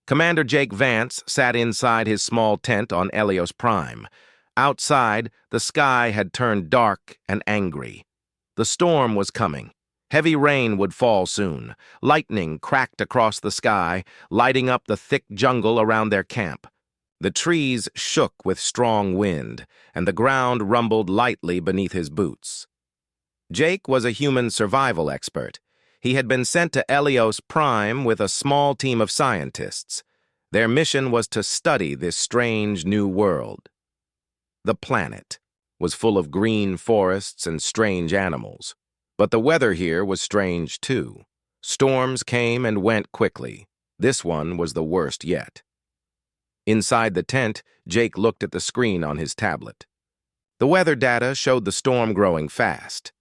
Commander Jake Vance sat inside his small tent on Helios Prime. Outside, the sky had turned dark and angry. The storm was coming. Heavy rain would fall soon. Lightning cracked across the sky, lighting up the thick jungle around their camp. The trees shook with strong wind, and the ground rumbled lightly beneath his boots. Jake was a human survival expert. He had been sent to Helios Prime with a small team of scientists. Their mission was to study this strange new world. The planet was full of green forests and strange animals. But the weather here was strange, too. Storms came and went quickly. This one was the worst yet. Inside the tent, Jake looked at the screen on his tablet. The weather data showed the storm growing fast.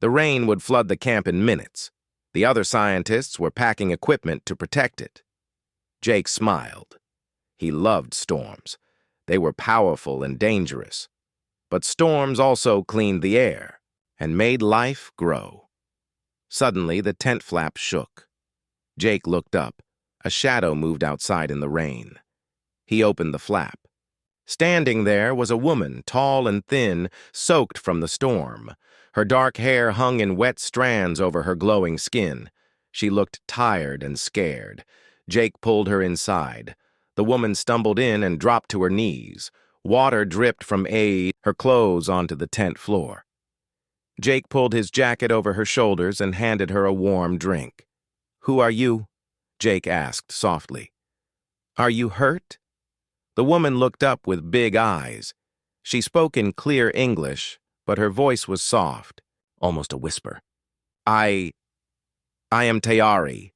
The rain would flood the camp in minutes. The other scientists were packing equipment to protect it. Jake smiled. He loved storms. They were powerful and dangerous. But storms also cleaned the air and made life grow. Suddenly, the tent flap shook. Jake looked up. A shadow moved outside in the rain. He opened the flap. Standing there was a woman, tall and thin, soaked from the storm. Her dark hair hung in wet strands over her glowing skin. She looked tired and scared. Jake pulled her inside. The woman stumbled in and dropped to her knees. Water dripped from her clothes onto the tent floor. Jake pulled his jacket over her shoulders and handed her a warm drink. "Who are you?" Jake asked softly. "Are you hurt?" The woman looked up with big eyes. She spoke in clear English, but her voice was soft, almost a whisper. I am Tayari."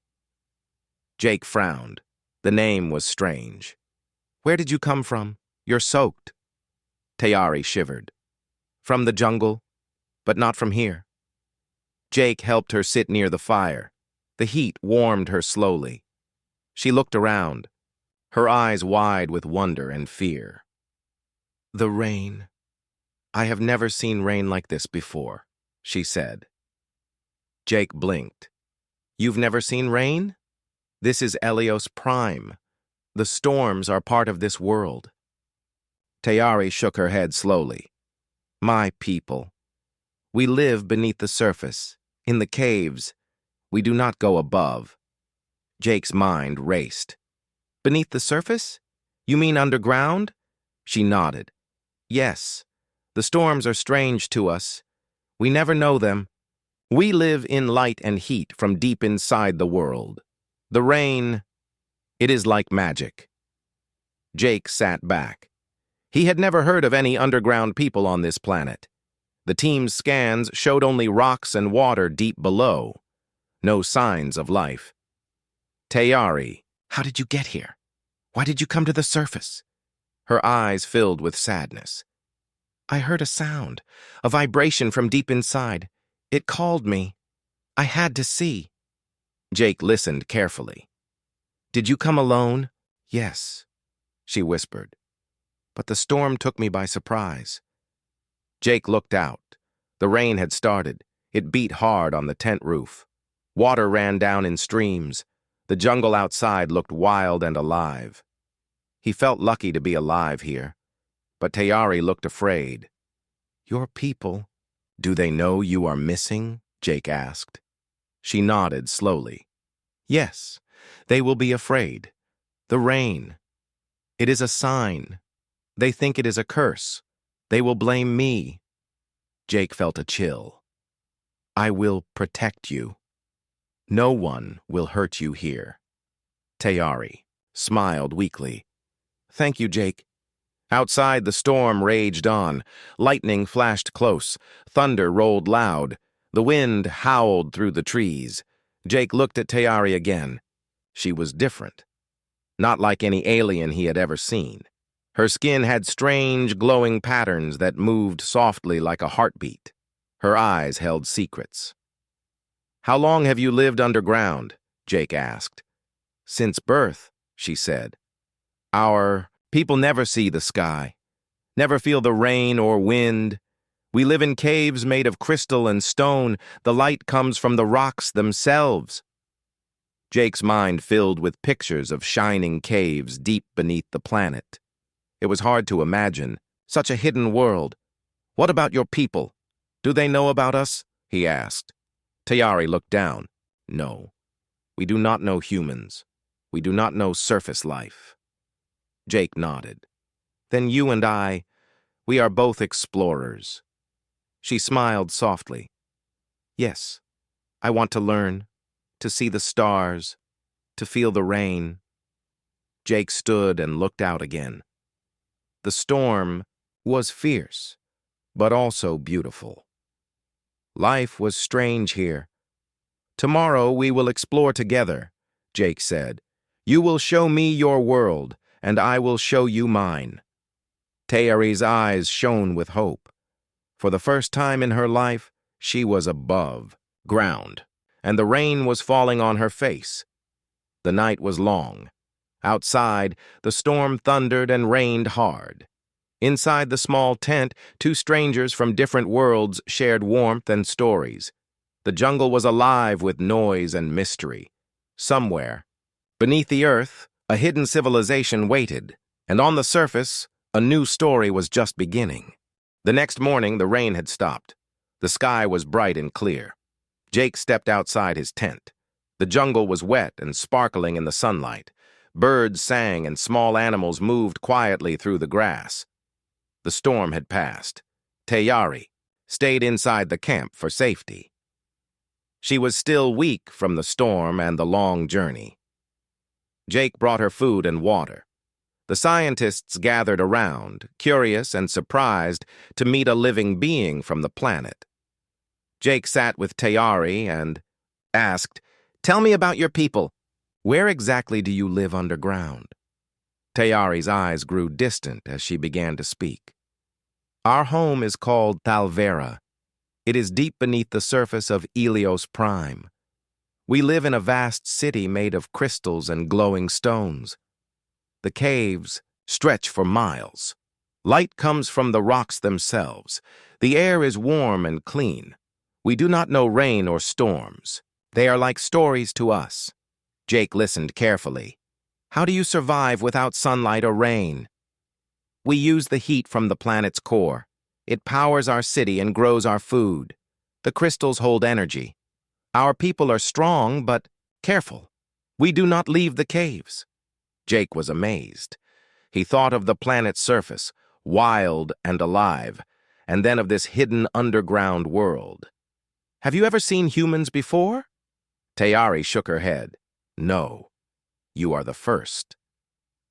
Jake frowned. The name was strange. "Where did you come from? You're soaked." Tayari shivered. "From the jungle, but not from here." Jake helped her sit near the fire. The heat warmed her slowly. She looked around, her eyes wide with wonder and fear. "The rain. I have never seen rain like this before," she said. Jake blinked. "You've never seen rain? This is Helios Prime. The storms are part of this world." Tayari shook her head slowly. "My people. We live beneath the surface, in the caves. We do not go above." Jake's mind raced. "Beneath the surface? You mean underground?" She nodded. "Yes. The storms are strange to us. We never know them. We live in light and heat from deep inside the world. The rain, it is like magic." Jake sat back. He had never heard of any underground people on this planet. The team's scans showed only rocks and water deep below. No signs of life. "Tayari, how did you get here? Why did you come to the surface?" Her eyes filled with sadness. "I heard a sound, a vibration from deep inside. It called me. I had to see." Jake listened carefully. "Did you come alone?" "Yes," she whispered. "But the storm took me by surprise." Jake looked out. The rain had started. It beat hard on the tent roof. Water ran down in streams. The jungle outside looked wild and alive. He felt lucky to be alive here. But Tayari looked afraid. "Your people, do they know you are missing?" Jake asked. She nodded slowly. "Yes, they will be afraid. The rain. It is a sign. They think it is a curse. They will blame me." Jake felt a chill. "I will protect you. No one will hurt you here." Tayari smiled weakly. "Thank you, Jake." Outside, the storm raged on. Lightning flashed close. Thunder rolled loud. The wind howled through the trees. Jake looked at Tayari again. She was different. Not like any alien he had ever seen. Her skin had strange, glowing patterns that moved softly like a heartbeat. Her eyes held secrets. "How long have you lived underground?" Jake asked. "Since birth," she said. "Our people never see the sky, never feel the rain or wind. We live in caves made of crystal and stone. The light comes from the rocks themselves." Jake's mind filled with pictures of shining caves deep beneath the planet. It was hard to imagine. Such a hidden world. What about your people? Do they know about us? He asked. Tayari looked down. No. We do not know humans. We do not know surface life. Jake nodded. Then you and I, we are both explorers. She smiled softly. Yes, I want to learn, to see the stars, to feel the rain. Jake stood and looked out again. The storm was fierce, but also beautiful. Life was strange here. Tomorrow we will explore together, Jake said. You will show me your world, and I will show you mine. Tayari's eyes shone with hope. For the first time in her life, she was above ground, and the rain was falling on her face. The night was long. Outside, the storm thundered and rained hard. Inside the small tent, two strangers from different worlds shared warmth and stories. The jungle was alive with noise and mystery. Somewhere, beneath the earth, a hidden civilization waited, and on the surface, a new story was just beginning. The next morning, the rain had stopped. The sky was bright and clear. Jake stepped outside his tent. The jungle was wet and sparkling in the sunlight. Birds sang and small animals moved quietly through the grass. The storm had passed. Tayari stayed inside the camp for safety. She was still weak from the storm and the long journey. Jake brought her food and water. The scientists gathered around, curious and surprised to meet a living being from the planet. Jake sat with Tayari and asked, "Tell me about your people. Where exactly do you live underground?" Tayari's eyes grew distant as she began to speak. Our home is called Thalvera. It is deep beneath the surface of Helios Prime. We live in a vast city made of crystals and glowing stones. The caves stretch for miles. Light comes from the rocks themselves. The air is warm and clean. We do not know rain or storms. They are like stories to us. Jake listened carefully. How do you survive without sunlight or rain? We use the heat from the planet's core. It powers our city and grows our food. The crystals hold energy. Our people are strong, but careful. We do not leave the caves. Jake was amazed. He thought of the planet's surface, wild and alive, and then of this hidden underground world. Have you ever seen humans before? Tayari shook her head. No, you are the first.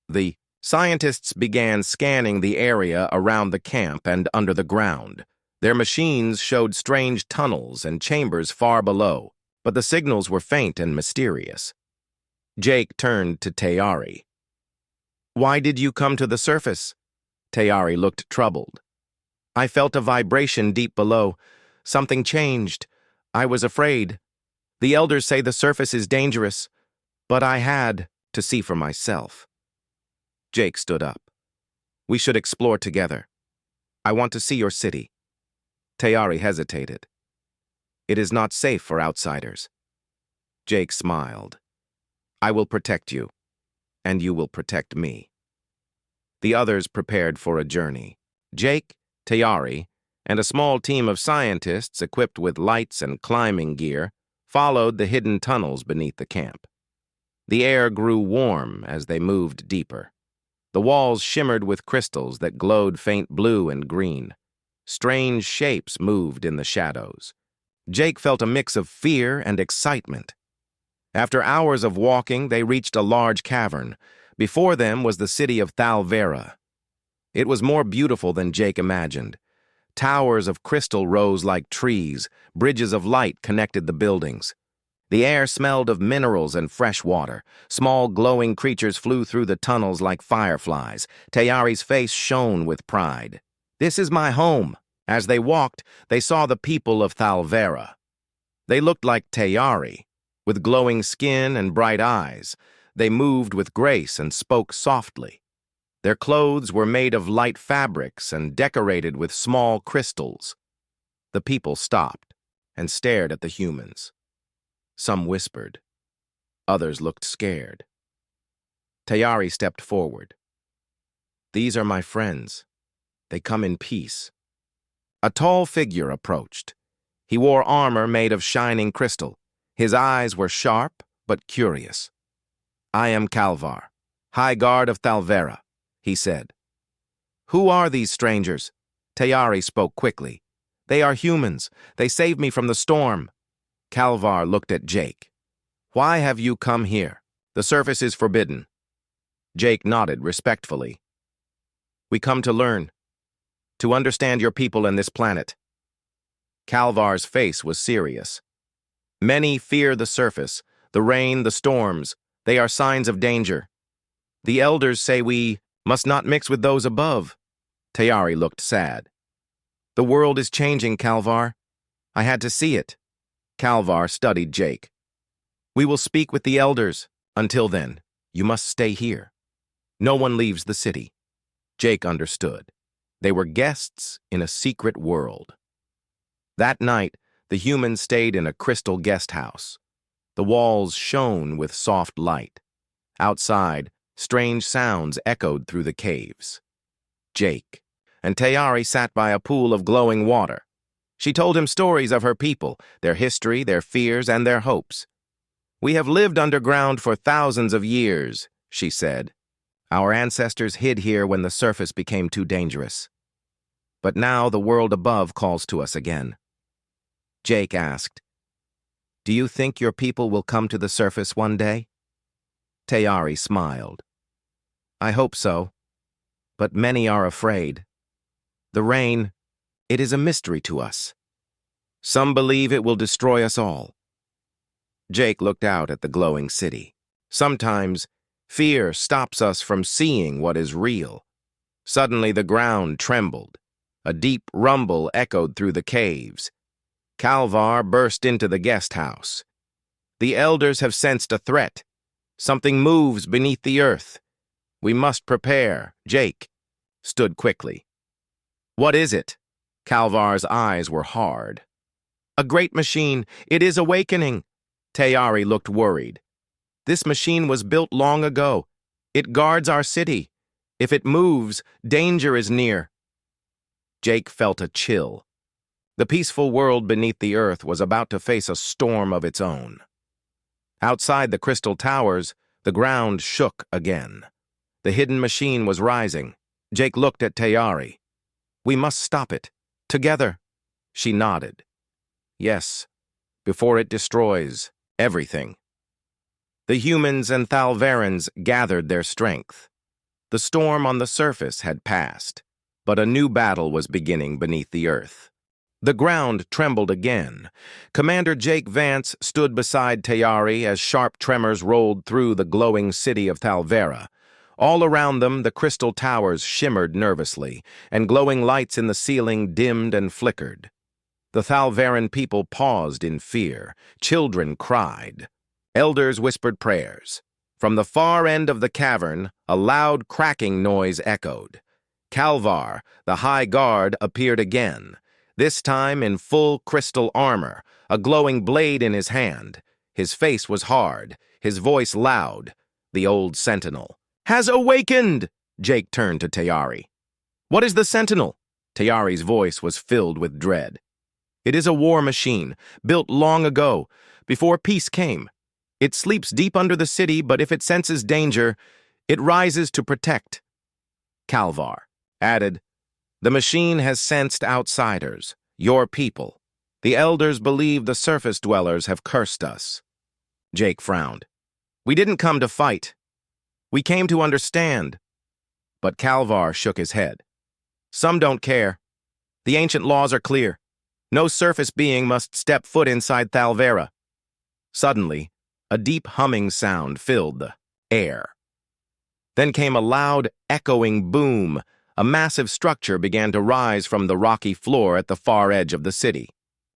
The scientists began scanning the area around the camp and under the ground. Their machines showed strange tunnels and chambers far below, but the signals were faint and mysterious. Jake turned to Tayari. Why did you come to the surface? Tayari looked troubled. I felt a vibration deep below. Something changed. I was afraid. The elders say the surface is dangerous, but I had to see for myself. Jake stood up. We should explore together. I want to see your city. Tayari hesitated. It is not safe for outsiders. Jake smiled. I will protect you, and you will protect me. The others prepared for a journey. Jake, Tayari, and a small team of scientists equipped with lights and climbing gear followed the hidden tunnels beneath the camp. The air grew warm as they moved deeper. The walls shimmered with crystals that glowed faint blue and green. Strange shapes moved in the shadows. Jake felt a mix of fear and excitement. After hours of walking, they reached a large cavern. Before them was the city of Thalvera. It was more beautiful than Jake imagined. Towers of crystal rose like trees. Bridges of light connected the buildings. The air smelled of minerals and fresh water. Small glowing creatures flew through the tunnels like fireflies. Tayari's face shone with pride. This is my home. As they walked, they saw the people of Thalvera. They looked like Tayari, with glowing skin and bright eyes. They moved with grace and spoke softly. Their clothes were made of light fabrics and decorated with small crystals. The people stopped and stared at the humans. Some whispered. Others looked scared. Tayari stepped forward. "These are my friends. They come in peace." A tall figure approached. He wore armor made of shining crystal. His eyes were sharp but curious. "I am Kalvar, High Guard of Thalvera," he said. "Who are these strangers?" Tayari spoke quickly. "They are humans. They saved me from the storm." Kalvar looked at Jake. "Why have you come here? The surface is forbidden." Jake nodded respectfully. "We come to learn, to understand your people and this planet." Kalvar's face was serious. "Many fear the surface, the rain, the storms. They are signs of danger. The elders say we must not mix with those above." Tayari looked sad. "The world is changing, Kalvar. I had to see it." Kalvar studied Jake. "We will speak with the elders. Until then, you must stay here. No one leaves the city." Jake understood. They were guests in a secret world. That night, the humans stayed in a crystal guest house. The walls shone with soft light. Outside, strange sounds echoed through the caves. Jake and Tayari sat by a pool of glowing water. She told him stories of her people, their history, their fears, and their hopes. "We have lived underground for thousands of years," she said. "Our ancestors hid here when the surface became too dangerous. But now the world above calls to us again." Jake asked, "Do you think your people will come to the surface one day?" Tayari smiled. "I hope so, but many are afraid. The rain, it is a mystery to us. Some believe it will destroy us all." Jake looked out at the glowing city. Sometimes, fear stops us from seeing what is real. Suddenly the ground trembled. A deep rumble echoed through the caves. Kalvar burst into the guest house. "The elders have sensed a threat. Something moves beneath the earth. We must prepare." Jake stood quickly. "What is it?" Kalvar's eyes were hard. "A great machine. It is awakening." Tayari looked worried. "This machine was built long ago. It guards our city. If it moves, danger is near." Jake felt a chill. The peaceful world beneath the earth was about to face a storm of its own. Outside the crystal towers, the ground shook again. The hidden machine was rising. Jake looked at Tayari. "We must stop it. Together." She nodded. "Yes, before it destroys everything." The humans and Thalverans gathered their strength. The storm on the surface had passed, but a new battle was beginning beneath the earth. The ground trembled again. Commander Jake Vance stood beside Tayari as sharp tremors rolled through the glowing city of Thalvera. All around them, the crystal towers shimmered nervously, and glowing lights in the ceiling dimmed and flickered. The Thalveran people paused in fear. Children cried. Elders whispered prayers. From the far end of the cavern, a loud cracking noise echoed. Kalvar, the High Guard, appeared again, this time in full crystal armor, a glowing blade in his hand. His face was hard, his voice loud. The old sentinel has awakened! Jake turned to Tayari. "What is the sentinel?" Tayari's voice was filled with dread. "It is a war machine, built long ago, before peace came. It sleeps deep under the city, but if it senses danger, it rises to protect." Kalvar added, "The machine has sensed outsiders, your people. The elders believe the surface dwellers have cursed us." Jake frowned. "We didn't come to fight. We came to understand." But Kalvar shook his head. "Some don't care. The ancient laws are clear. No surface being must step foot inside Thalvera." Suddenly, a deep humming sound filled the air. Then came a loud, echoing boom. A massive structure began to rise from the rocky floor at the far edge of the city.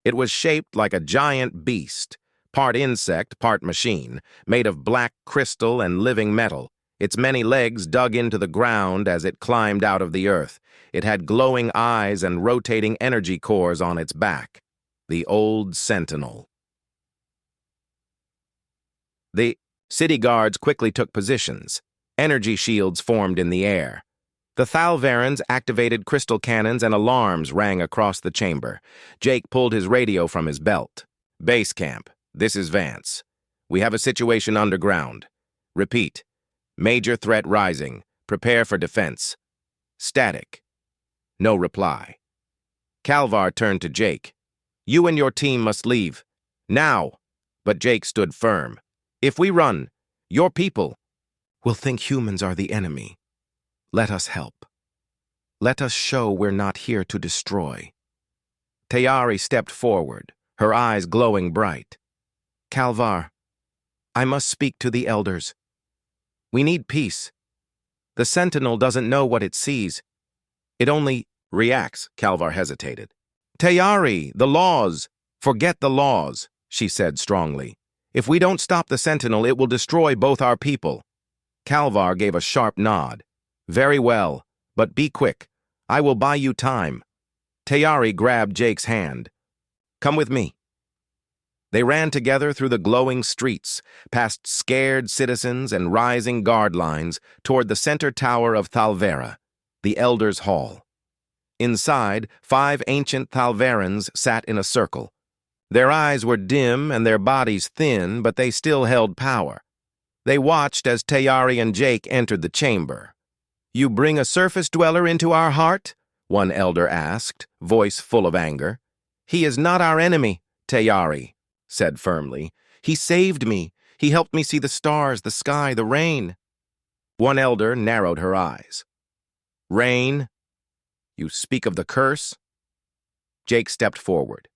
It was shaped like a giant beast, part insect, part machine, made of black crystal and living metal. Its many legs dug into the ground as it climbed out of the earth. It had glowing eyes and rotating energy cores on its back. The old sentinel. The City guards quickly took positions. Energy shields formed in the air. The Thalvarans activated crystal cannons and alarms rang across the chamber. Jake pulled his radio from his belt. Base camp, this is Vance. We have a situation underground. Repeat. Major threat rising. Prepare for defense. Static. No reply. Calvar turned to Jake. You and your team must leave. Now. But Jake stood firm. If we run, your people will think humans are the enemy. Let us help. Let us show we're not here to destroy. Tayari stepped forward, her eyes glowing bright. Calvar, I must speak to the elders. We need peace. The Sentinel doesn't know what it sees. It only reacts, Calvar hesitated. Tayari, the laws. Forget the laws, she said strongly. If we don't stop the Sentinel, it will destroy both our people. Calvar gave a sharp nod. Very well, but be quick. I will buy you time. Tayari grabbed Jake's hand. Come with me. They ran together through the glowing streets, past scared citizens and rising guard lines, toward the center tower of Thalvera, the Elders' Hall. Inside, 5 ancient Thalvarans sat in a circle. Their eyes were dim and their bodies thin, but they still held power. They watched as Tayari and Jake entered the chamber. You bring a surface dweller into our heart? One elder asked, voice full of anger. He is not our enemy, Tayari said firmly. He saved me. He helped me see the stars, the sky, the rain. One elder narrowed her eyes. Rain? You speak of the curse? Jake stepped forward.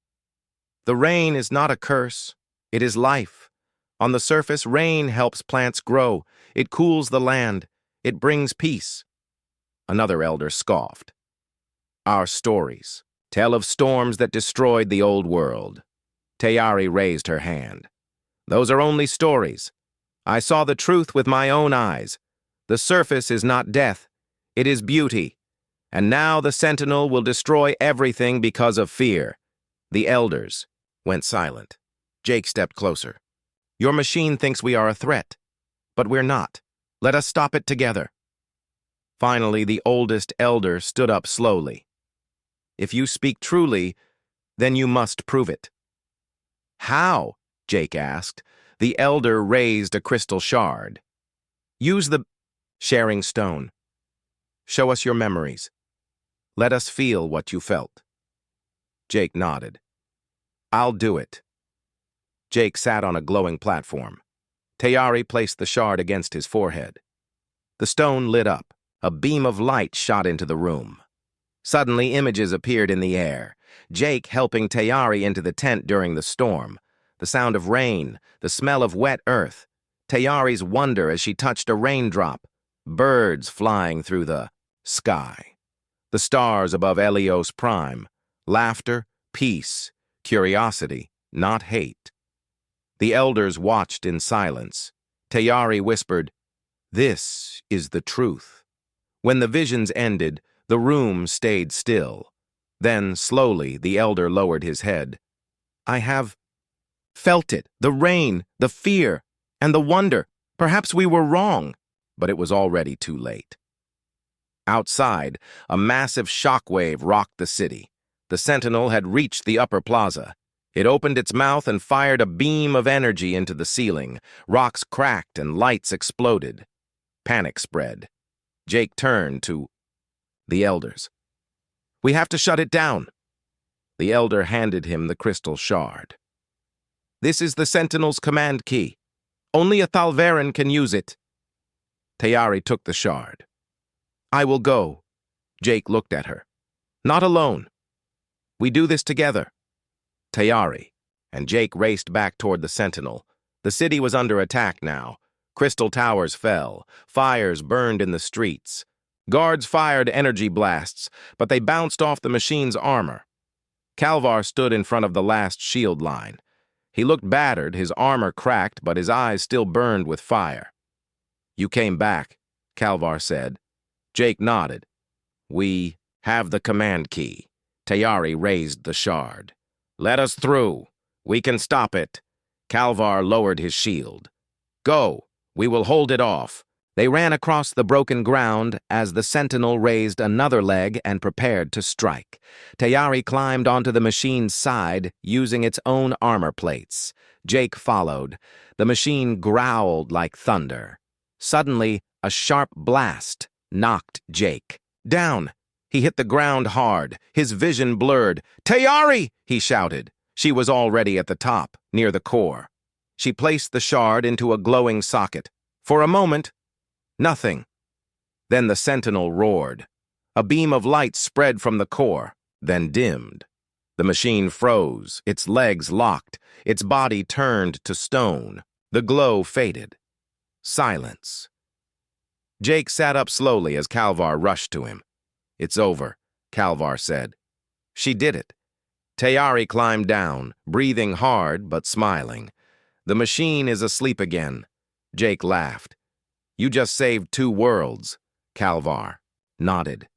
The rain is not a curse. It is life. On the surface, rain helps plants grow. It cools the land. It brings peace. Another elder scoffed. Our stories tell of storms that destroyed the old world. Tayari raised her hand. Those are only stories. I saw the truth with my own eyes. The surface is not death. It is beauty. And now the Sentinel will destroy everything because of fear. The elders went silent. Jake stepped closer. Your machine thinks we are a threat, but we're not. Let us stop it together. Finally, the oldest elder stood up slowly. If you speak truly, then you must prove it. How? Jake asked. The elder raised a crystal shard. Use the sharing stone. Show us your memories. Let us feel what you felt. Jake nodded. I'll do it. Jake sat on a glowing platform. Tayari placed the shard against his forehead. The stone lit up. A beam of light shot into the room. Suddenly, images appeared in the air. Jake helping Tayari into the tent during the storm. The sound of rain, the smell of wet earth. Tayari's wonder as she touched a raindrop. Birds flying through the sky. The stars above Helios Prime. Laughter, peace, curiosity, not hate. The elders watched in silence. Tayari whispered, "This is the truth." When the visions ended, the room stayed still. Then, slowly, the elder lowered his head. I have felt it, the rain, the fear, and the wonder. Perhaps we were wrong, but it was already too late. Outside, a massive shockwave rocked the city. The Sentinel had reached the upper plaza. It opened its mouth and fired a beam of energy into the ceiling. Rocks cracked and lights exploded. Panic spread. Jake turned to the elders. We have to shut it down. The elder handed him the crystal shard. This is the Sentinel's command key. Only a Thalvaran can use it. Tayari took the shard. I will go. Jake looked at her. Not alone. We do this together. Tayari and Jake raced back toward the Sentinel. The city was under attack now. Crystal towers fell. Fires burned in the streets. Guards fired energy blasts, but they bounced off the machine's armor. Calvar stood in front of the last shield line. He looked battered, his armor cracked, but his eyes still burned with fire. You came back, Calvar said. Jake nodded. We have the command key. Tayari raised the shard. Let us through. We can stop it. Calvar lowered his shield. Go! We will hold it off. They ran across the broken ground as the sentinel raised another leg and prepared to strike. Tayari climbed onto the machine's side, using its own armor plates. Jake followed. The machine growled like thunder. Suddenly, a sharp blast knocked Jake down. He hit the ground hard, his vision blurred. "Tayari!" he shouted. She was already at the top, near the core. She placed the shard into a glowing socket. For a moment, nothing. Then the sentinel roared. A beam of light spread from the core, then dimmed. The machine froze, its legs locked, its body turned to stone. The glow faded. Silence. Jake sat up slowly as Kalvar rushed to him. "It's over," Kalvar said. She did it. Tayari climbed down, breathing hard but smiling. "The machine is asleep again." Jake laughed. "You just saved 2 worlds." Kalvar nodded.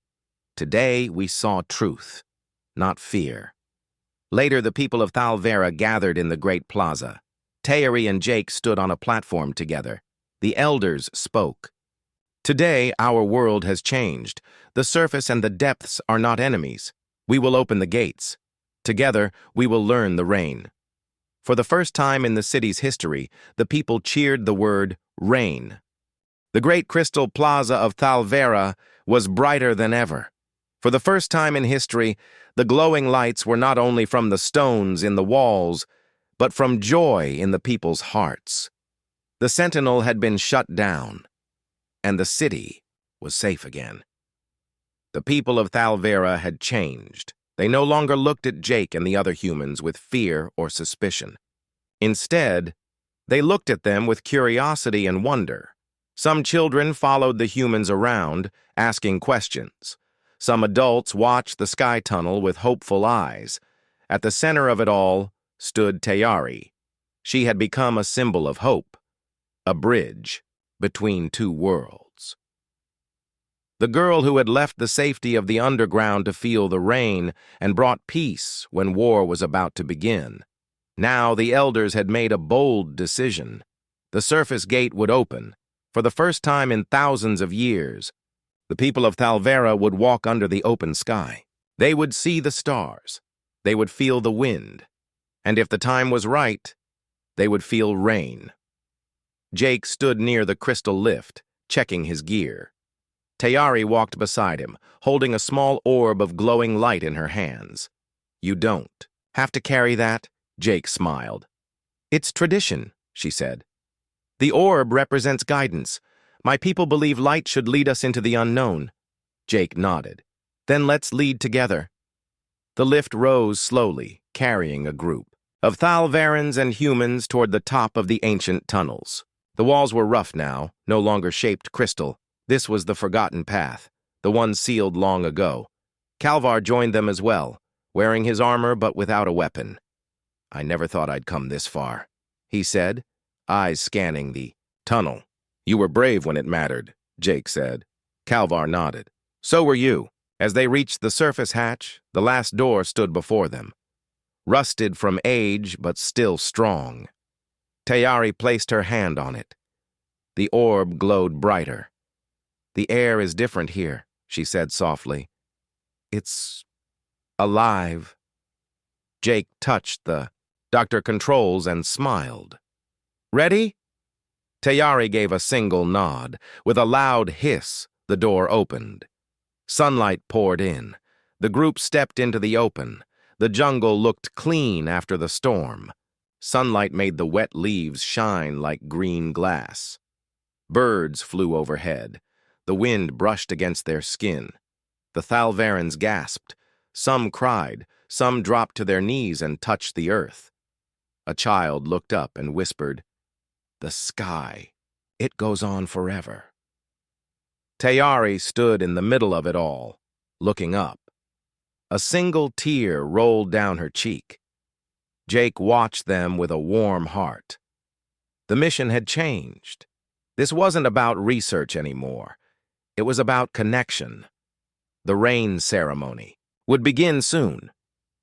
"Today we saw truth, not fear." Later, the people of Thalvera gathered in the great plaza. Tayari and Jake stood on a platform together. The elders spoke. "Today, our world has changed. The surface and the depths are not enemies. We will open the gates. Together, we will learn the rain." For the first time in the city's history, the people cheered the word rain. The great crystal plaza of Thalvera was brighter than ever. For the first time in history, the glowing lights were not only from the stones in the walls, but from joy in the people's hearts. The sentinel had been shut down, and the city was safe again. The people of Thalvera had changed. They no longer looked at Jake and the other humans with fear or suspicion. Instead, they looked at them with curiosity and wonder. Some children followed the humans around, asking questions. Some adults watched the sky tunnel with hopeful eyes. At the center of it all stood Tayari. She had become a symbol of hope, a bridge between 2 worlds. The girl who had left the safety of the underground to feel the rain and brought peace when war was about to begin. Now the elders had made a bold decision. The surface gate would open. For the first time in thousands of years, the people of Thalvera would walk under the open sky. They would see the stars. They would feel the wind. And if the time was right, they would feel rain. Jake stood near the crystal lift, checking his gear. Tayari walked beside him, holding a small orb of glowing light in her hands. "You don't have to carry that," Jake smiled. "It's tradition," she said. "The orb represents guidance. My people believe light should lead us into the unknown." Jake nodded. "Then let's lead together." The lift rose slowly, carrying a group of Thalverans and humans toward the top of the ancient tunnels. The walls were rough now, no longer shaped crystal. This was the forgotten path, the one sealed long ago. Kalvar joined them as well, wearing his armor but without a weapon. "I never thought I'd come this far," he said, eyes scanning the tunnel. "You were brave when it mattered," Jake said. Kalvar nodded. "So were you." As they reached the surface hatch, the last door stood before them. Rusted from age but still strong. Tayari placed her hand on it. The orb glowed brighter. "The air is different here," she said softly. "It's alive." Jake touched the Dr. Controls and smiled. "Ready?" Tayari gave a single nod. With a loud hiss, the door opened. Sunlight poured in. The group stepped into the open. The jungle looked clean after the storm. Sunlight made the wet leaves shine like green glass. Birds flew overhead. The wind brushed against their skin. The Thalverans gasped. Some cried. Some dropped to their knees and touched the earth. A child looked up and whispered, "The sky, it goes on forever." Tayari stood in the middle of it all, looking up. A single tear rolled down her cheek. Jake watched them with a warm heart. The mission had changed. This wasn't about research anymore. It was about connection. The rain ceremony would begin soon.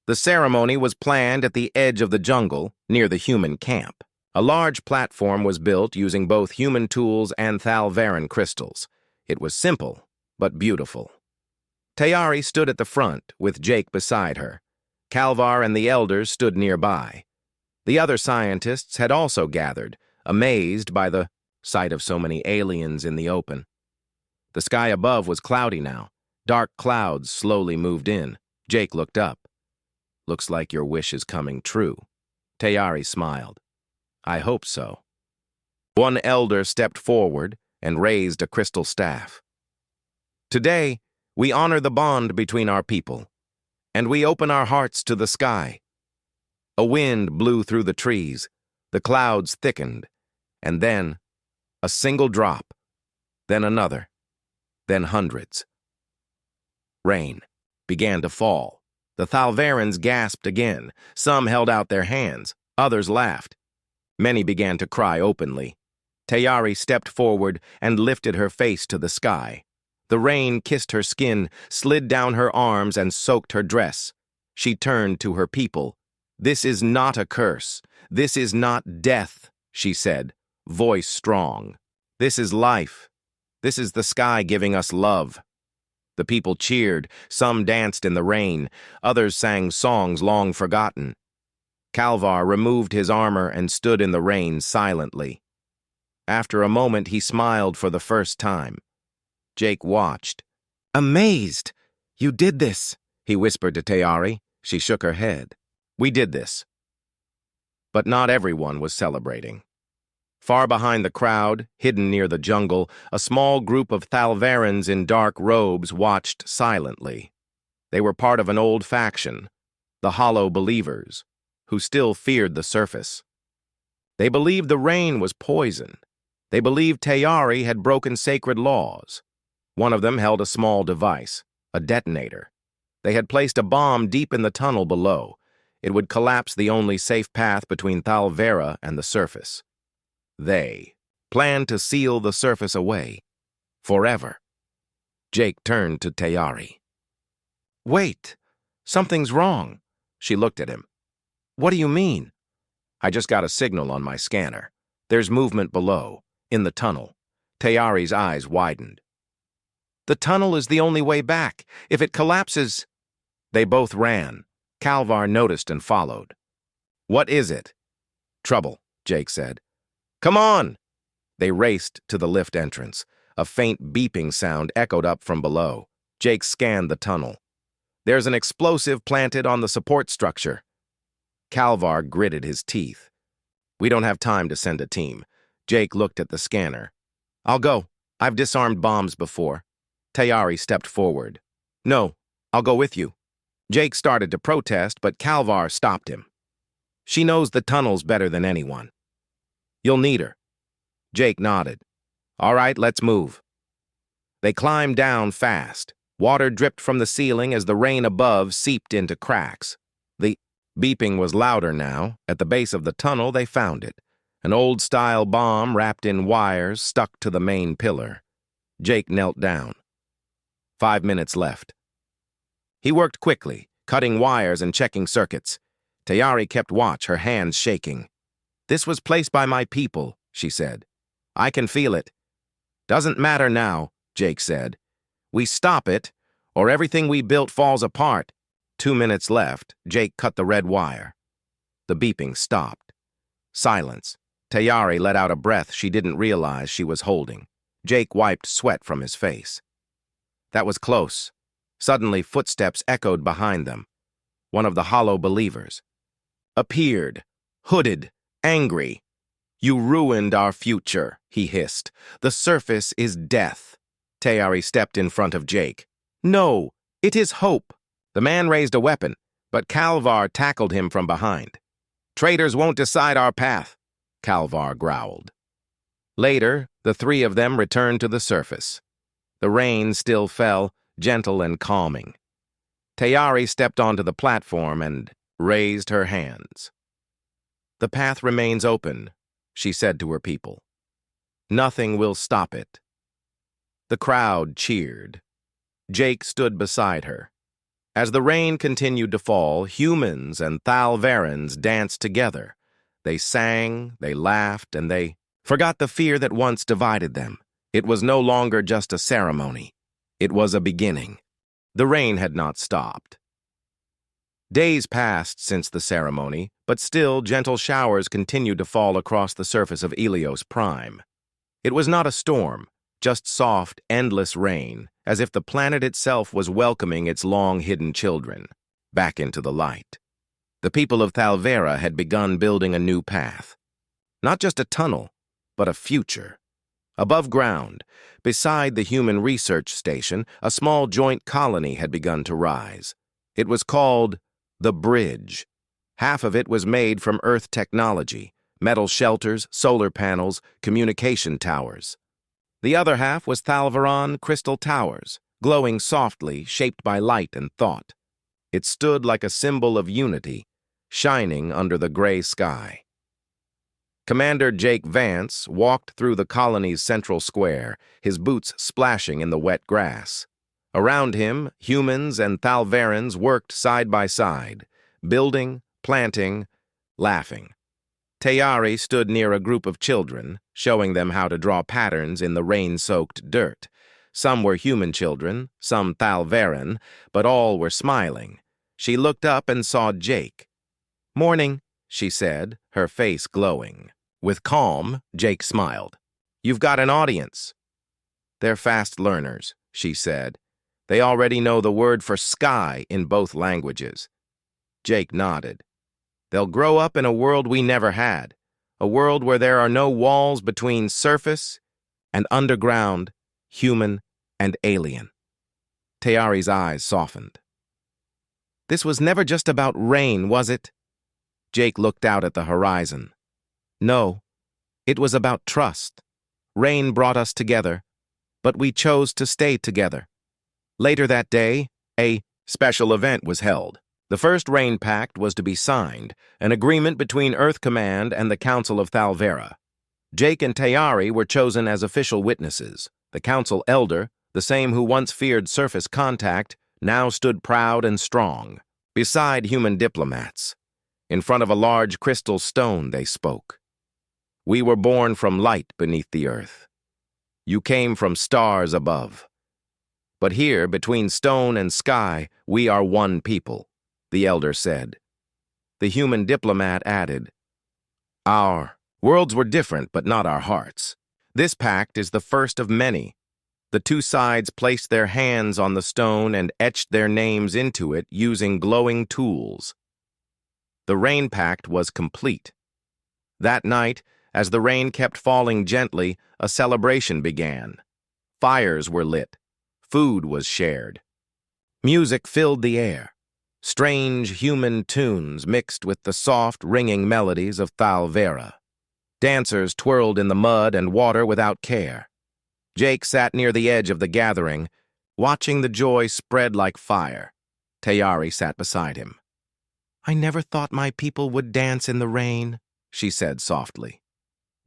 The ceremony was planned at the edge of the jungle, near the human camp. A large platform was built using both human tools and Thalvaran crystals. It was simple, but beautiful. Tayari stood at the front, with Jake beside her. Kalvar and the elders stood nearby. The other scientists had also gathered, amazed by the sight of so many aliens in the open. The sky above was cloudy now. Dark clouds slowly moved in. Jake looked up. "Looks like your wish is coming true." Tayari smiled. "I hope so." One elder stepped forward and raised a crystal staff. "Today, we honor the bond between our people, and we open our hearts to the sky." A wind blew through the trees, the clouds thickened, and then a single drop, then another, then hundreds. Rain began to fall. The Thalvarans gasped again. Some held out their hands, others laughed. Many began to cry openly. Tayari stepped forward and lifted her face to the sky. The rain kissed her skin, slid down her arms, and soaked her dress. She turned to her people. "This is not a curse. This is not death," she said, voice strong. "This is life. This is the sky giving us love." The people cheered. Some danced in the rain. Others sang songs long forgotten. Kalvar removed his armor and stood in the rain silently. After a moment, he smiled for the first time. Jake watched. "Amazed! You did this," he whispered to Tayari. She shook her head. "We did this." But not everyone was celebrating. Far behind the crowd, hidden near the jungle, a small group of Thalvarans in dark robes watched silently. They were part of an old faction, the Hollow Believers, who still feared the surface. They believed the rain was poison. They believed Tayari had broken sacred laws. One of them held a small device, a detonator. They had placed a bomb deep in the tunnel below. It would collapse the only safe path between Thalvera and the surface. They planned to seal the surface away, forever. Jake turned to Tayari. "Wait, something's wrong." She looked at him. "What do you mean?" "I just got a signal on my scanner. There's movement below, in the tunnel." Tayari's eyes widened. "The tunnel is the only way back. If it collapses—" They both ran. Kalvar noticed and followed. "What is it?" "Trouble," Jake said. "Come on!" They raced to the lift entrance. A faint beeping sound echoed up from below. Jake scanned the tunnel. "There's an explosive planted on the support structure." Kalvar gritted his teeth. "We don't have time to send a team." Jake looked at the scanner. "I'll go. I've disarmed bombs before." Tayari stepped forward. "No, I'll go with you." Jake started to protest, but Kalvar stopped him. "She knows the tunnels better than anyone. You'll need her." Jake nodded. "All right, let's move." They climbed down fast. Water dripped from the ceiling as the rain above seeped into cracks. The beeping was louder now. At the base of the tunnel, they found it. An old-style bomb wrapped in wires stuck to the main pillar. Jake knelt down. 5 minutes left. He worked quickly, cutting wires and checking circuits. Tayari kept watch, her hands shaking. "This was placed by my people," she said. "I can feel it." "Doesn't matter now," Jake said. "We stop it, or everything we built falls apart." 2 minutes left. Jake cut the red wire. The beeping stopped. Silence. Tayari let out a breath she didn't realize she was holding. Jake wiped sweat from his face. That was close. Suddenly, footsteps echoed behind them. One of the Hollow Believers appeared, hooded, angry. "You ruined our future," he hissed. "The surface is death." Tayari stepped in front of Jake. "No, it is hope." The man raised a weapon, but Kalvar tackled him from behind. "Traitors won't decide our path," Kalvar growled. Later, the three of them returned to the surface. The rain still fell, gentle and calming. Tayari stepped onto the platform and raised her hands. "The path remains open," she said to her people. "Nothing will stop it." The crowd cheered. Jake stood beside her. As the rain continued to fall, humans and Thalvarans danced together. They sang, they laughed, and they forgot the fear that once divided them. It was no longer just a ceremony. It was a beginning. The rain had not stopped. Days passed since the ceremony, but still gentle showers continued to fall across the surface of Helios Prime. It was not a storm, just soft, endless rain, as if the planet itself was welcoming its long-hidden children back into the light. The people of Thalvera had begun building a new path. Not just a tunnel, but a future. Above ground, beside the human research station, a small joint colony had begun to rise. It was called the Bridge. Half of it was made from Earth technology, metal shelters, solar panels, communication towers. The other half was Thalveron crystal towers, glowing softly, shaped by light and thought. It stood like a symbol of unity, shining under the gray sky. Commander Jake Vance walked through the colony's central square, his boots splashing in the wet grass. Around him, humans and Thalverans worked side by side, building, planting, laughing. Tayari stood near a group of children, showing them how to draw patterns in the rain-soaked dirt. Some were human children, some Thalveran, but all were smiling. She looked up and saw Jake. "Morning," she said, her face glowing. With calm, Jake smiled. "You've got an audience." "They're fast learners," she said. "They already know the word for sky in both languages." Jake nodded. "They'll grow up in a world we never had, a world where there are no walls between surface and underground, human and alien." Tayari's eyes softened. "This was never just about rain, was it?" Jake looked out at the horizon. "No, it was about trust. Rain brought us together, but we chose to stay together." Later that day, a special event was held. The first Rain Pact was to be signed, an agreement between Earth Command and the Council of Thalvera. Jake and Tayari were chosen as official witnesses. The Council Elder, the same who once feared surface contact, now stood proud and strong, beside human diplomats. In front of a large crystal stone, they spoke. "We were born from light beneath the earth. You came from stars above. But here, between stone and sky, we are one people," the elder said. The human diplomat added, "Our worlds were different, but not our hearts. This pact is the first of many." The two sides placed their hands on the stone and etched their names into it using glowing tools. The Rain Pact was complete. That night, as the rain kept falling gently, a celebration began. Fires were lit. Food was shared. Music filled the air. Strange human tunes mixed with the soft, ringing melodies of Thalvera. Dancers twirled in the mud and water without care. Jake sat near the edge of the gathering, watching the joy spread like fire. Tayari sat beside him. "I never thought my people would dance in the rain," she said softly.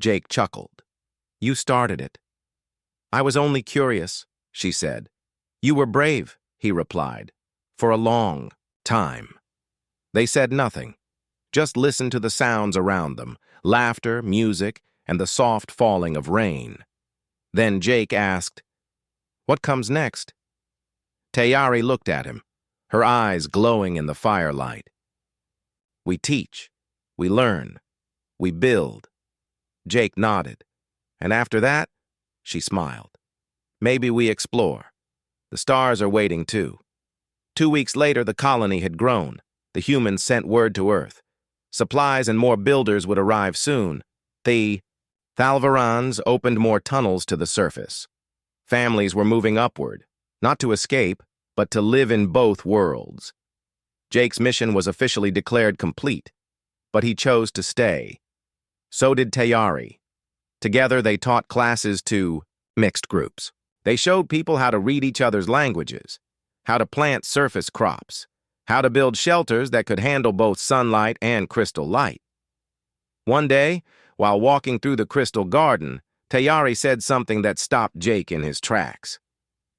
Jake chuckled. "You started it." "I was only curious," she said. "You were brave," he replied, "for a long time." They said nothing, just listened to the sounds around them, laughter, music, and the soft falling of rain. Then Jake asked, "What comes next?" Tayari looked at him, her eyes glowing in the firelight. "We teach, we learn, we build." Jake nodded, and after that, she smiled. "Maybe we explore. The stars are waiting too." 2 weeks later, the colony had grown. The humans sent word to Earth. Supplies and more builders would arrive soon. The Thalverans opened more tunnels to the surface. Families were moving upward, not to escape, but to live in both worlds. Jake's mission was officially declared complete, but he chose to stay. So did Tayari. Together, they taught classes to mixed groups. They showed people how to read each other's languages, how to plant surface crops, how to build shelters that could handle both sunlight and crystal light. One day, while walking through the crystal garden, Tayari said something that stopped Jake in his tracks.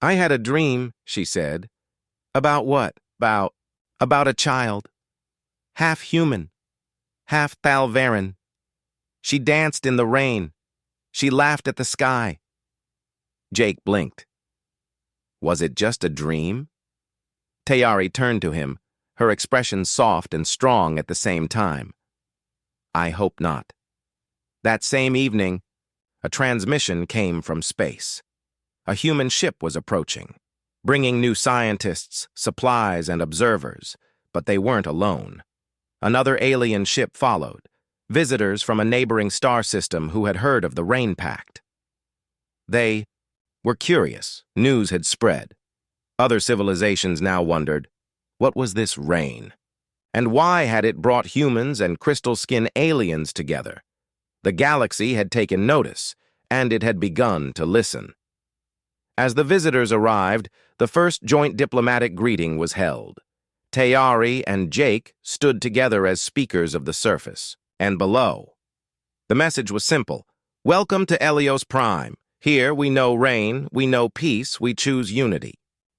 "I had a dream," she said. "About what?" About a child. Half human, half Thalveran. She danced in the rain. She laughed at the sky. Jake blinked. Was it just a dream? Tayari turned to him, her expression soft and strong at the same time. I hope not. That same evening, a transmission came from space. A human ship was approaching, bringing new scientists, supplies, and observers, but they weren't alone. Another alien ship followed, visitors from a neighboring star system who had heard of the Rain Pact. They were curious. News had spread. Other civilizations now wondered, what was this rain? And why had it brought humans and crystal-skin aliens together? The galaxy had taken notice, and it had begun to listen. As the visitors arrived, the first joint diplomatic greeting was held. Tayari and Jake stood together as speakers of the surface, and below. The message was simple. Welcome to Helios Prime. Here we know rain, we know peace, we choose unity.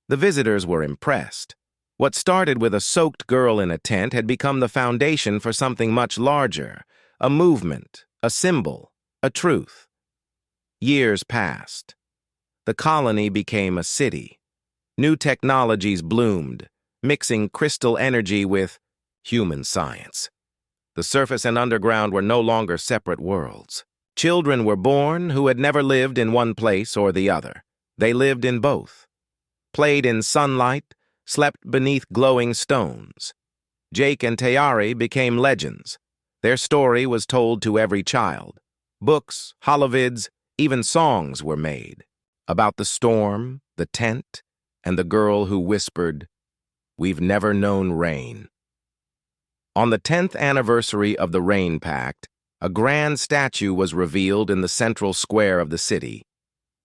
The visitors were impressed. What started with a soaked girl in a tent had become the foundation for something much larger, a movement, a symbol, a truth. Years passed. The colony became a city. New technologies bloomed, mixing crystal energy with human science. The surface and underground were no longer separate worlds. Children were born who had never lived in one place or the other. They lived in both. Played in sunlight, slept beneath glowing stones. Jake and Tayari became legends. Their story was told to every child. Books, holovids, even songs were made. About the storm, the tent, and the girl who whispered, "We've never known rain." On the 10th anniversary of the Rain Pact, a grand statue was revealed in the central square of the city.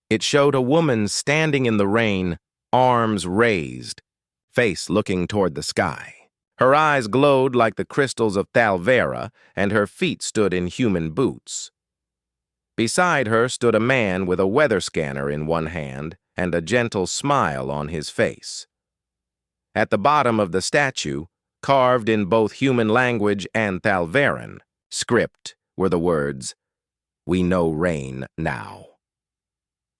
It showed a woman standing in the rain, arms raised, face looking toward the sky. Her eyes glowed like the crystals of Thalvera, and her feet stood in human boots. Beside her stood a man with a weather scanner in one hand and a gentle smile on his face. At the bottom of the statue, carved in both human language and Thalveran script, were the words, "We know rain now."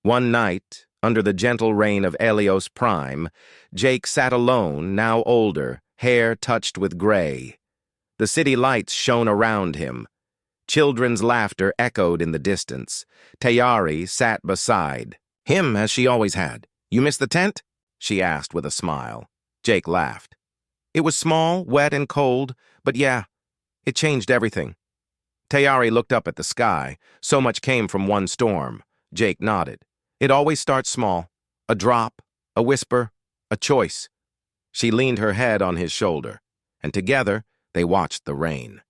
One night, under the gentle rain of Helios Prime, Jake sat alone, now older, hair touched with gray. The city lights shone around him. Children's laughter echoed in the distance. Tayari sat beside him as she always had. "You missed the tent?" she asked with a smile. Jake laughed. "It was small, wet, and cold, but yeah, it changed everything." Tayari looked up at the sky. So much came from one storm. Jake nodded. It always starts small. A drop, a whisper, a choice. She leaned her head on his shoulder, and together they watched the rain.